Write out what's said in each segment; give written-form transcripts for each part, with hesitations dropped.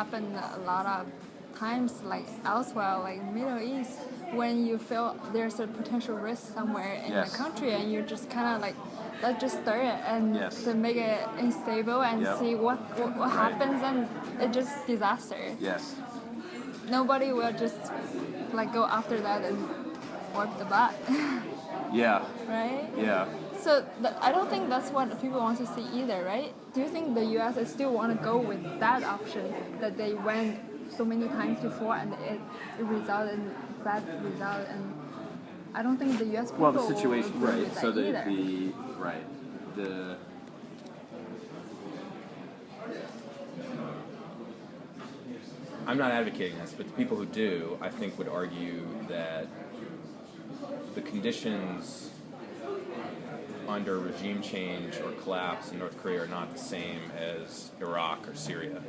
Happen a lot of times, like elsewhere, like Middle East, when you feel there's a potential risk somewhere in the country, and you just kind of like, let's just start it and to make it unstable and see what happens, and it's just disaster. Yes. Nobody will just like go after that and wipe the butt. Yeah. Right? Yeah. So I don't think that's what people want to see either, right? Do you think the U.S. still want to go with that option that they went so many times before and it resulted in bad result? And I don't think the U.S. people the situation, will agree with that So either. I'm not advocating this, but the people who do, I think, would argue that the conditions under regime change or collapse in North Korea are not the same as Iraq or Syria.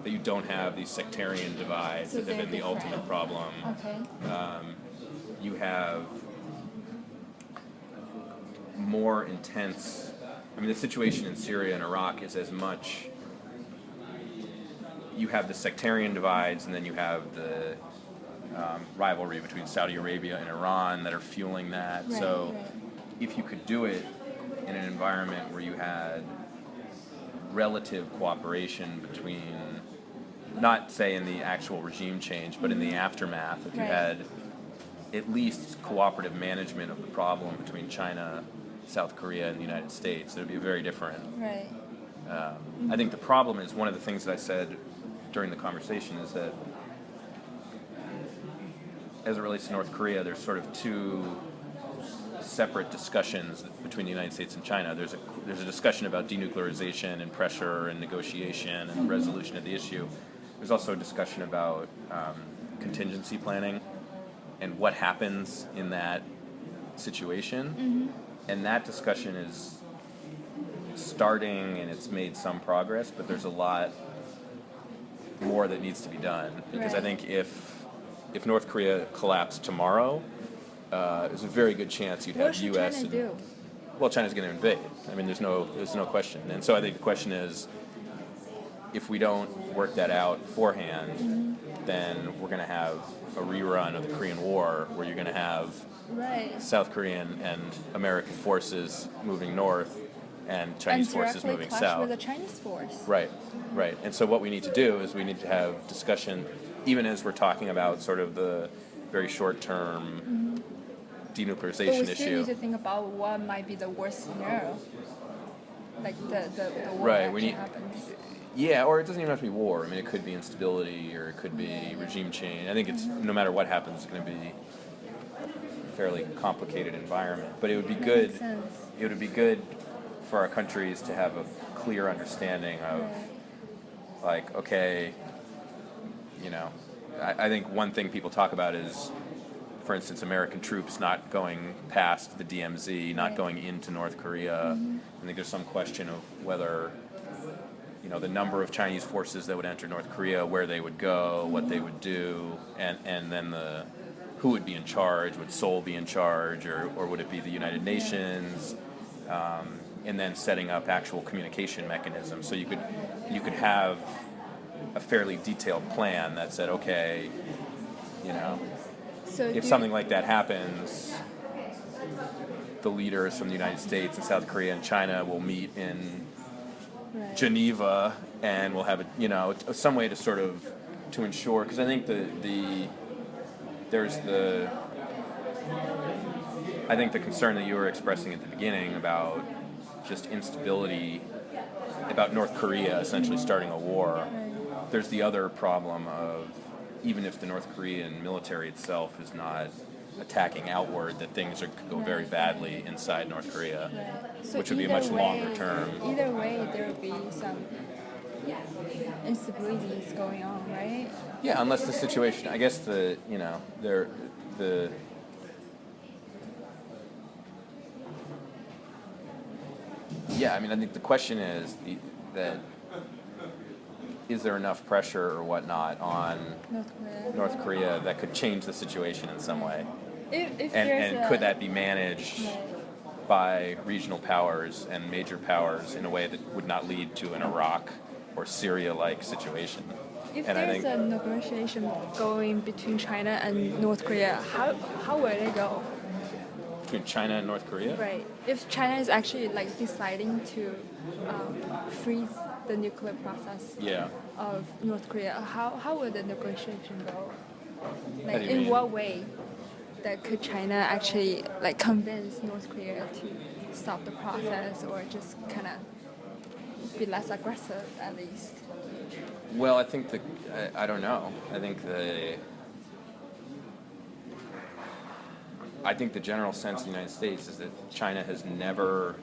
That you don't have these sectarian divides that have been the ultimate problem. Okay. You have more intense... I mean, the situation in Syria and Iraq is as much... You have the sectarian divides, and then you have the rivalry between Saudi Arabia and Iran that are fueling that. If you could do it in an environment where you had relative cooperation between, not say in the actual regime change, but in the aftermath, if you had at least cooperative management of the problem between China, South Korea, and the United States, it would be very different. Right. I think the problem is, one of the things that I said during the conversation is that as it relates to North Korea, there's sort of two separate discussions between the United States and China. There's a discussion about denuclearization and pressure and negotiation and resolution of the issue. There's also a discussion about contingency planning and what happens in that situation. And that discussion is starting, and it's made some progress, but there's a lot more that needs to be done. Because I think if North Korea collapsed tomorrow, there's a very good chance you'd have U.S. China do? Well, China's going to invade. I mean, there's no question. And so I think the question is, if we don't work that out beforehand, then we're going to have a rerun of the Korean War, where you're going to have South Korean and American forces moving north and Chinese forces moving south. With the Chinese force. Right. And so what we need to do is we need to have discussion, even as we're talking about sort of the very short-term denuclearization issue. But we still need to think about what might be the worst scenario, like the war that actually happens. Yeah, or it doesn't even have to be war. I mean, it could be instability, or it could be regime change. I think it's no matter what happens, it's going to be a fairly complicated environment. But it would be good. It would be good for our countries to have a clear understanding of, like, okay, I think one thing people talk about is, for instance, American troops not going past the DMZ, not going into North Korea. I think there's some question of whether, the number of Chinese forces that would enter North Korea, where they would go, what they would do, and then who would be in charge. Would Seoul be in charge, or would it be the United Nations? And then setting up actual communication mechanisms. So you could have a fairly detailed plan that said, okay, if something like that happens, the leaders from the United States and South Korea and China will meet in Geneva, and we'll have some way to sort of to ensure, because I think I think the concern that you were expressing at the beginning about just instability, about North Korea essentially starting a war. There's the other problem of, even if the North Korean military itself is not attacking outward, that things could go very badly inside North Korea, So which would be much longer term. Either way, there will be some instabilities going on, right? Yeah, unless the situation, I guess I mean, I think the question is is there enough pressure or whatnot on North Korea that could change the situation in some way? And could that be managed by regional powers and major powers in a way that would not lead to an Iraq or Syria-like situation? If there's a negotiation going between China and North Korea, how will it go? Between China and North Korea? Right. If China is actually like deciding to freeze the nuclear process of North Korea, how will the negotiation go? Like, in what way that could China actually like convince North Korea to stop the process, or just kind of be less aggressive at least? Well, I think I don't know. I think the general sense of the United States is that China has never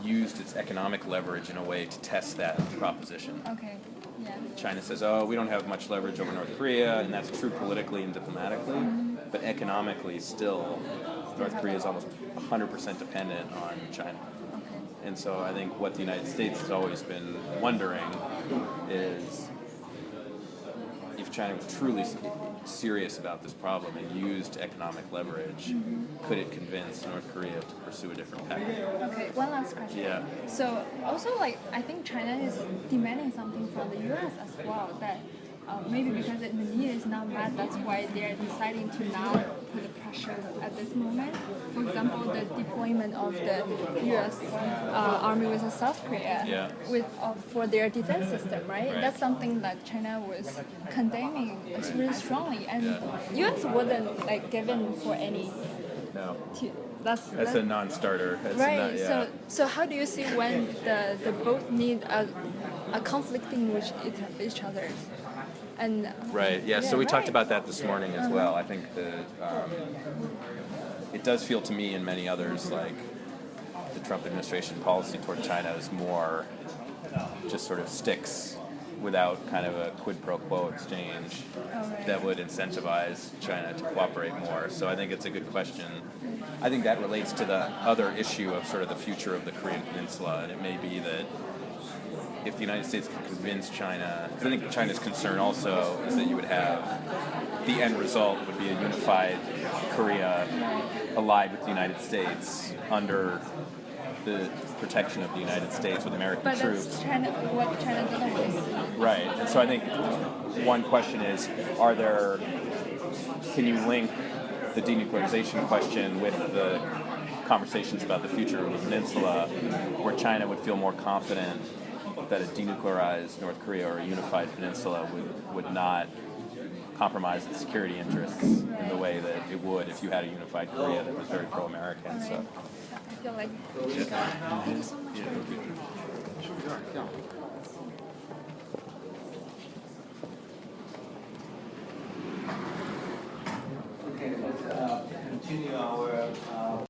used its economic leverage in a way to test that proposition. Okay. Yeah. China says, oh, we don't have much leverage over North Korea, and that's true politically and diplomatically, but economically still, North Korea is almost 100% dependent on China. Okay. And so I think what the United States has always been wondering is if China was truly serious about this problem and used economic leverage, could it convince North Korea to pursue a different path? Okay, one last question. Yeah. So also, like, I think China is demanding something from the U.S. as well, that maybe because the need is not met, that's why they're deciding to not put the pressure at this moment. For example, the deployment of the U.S. Army with South Korea for their defense system, right? That's something that China was condemning really strongly, and U.S. wasn't like given for any. No. That's a non-starter. Right. So how do you see when the both need a conflicting with each other? And right. Yeah. So we talked about that this morning as well. I think it does feel to me and many others like the Trump administration policy toward China is more just sort of sticks without kind of a quid pro quo exchange that would incentivize China to cooperate more. So I think it's a good question. I think that relates to the other issue of sort of the future of the Korean Peninsula, and it may be that if the United States can convince China, because I think China's concern also is that you would have the end result would be a unified Korea allied with the United States under the protection of the United States with American troops. But that's what China doesn't want to see. Right, and so I think one question is, can you link the denuclearization question with the conversations about the future of the peninsula, where China would feel more confident that a denuclearized North Korea or a unified peninsula would not compromise its security interests in the way that it would if you had a unified Korea that was very pro-American. So I feel like thank you so much. Okay, let's continue our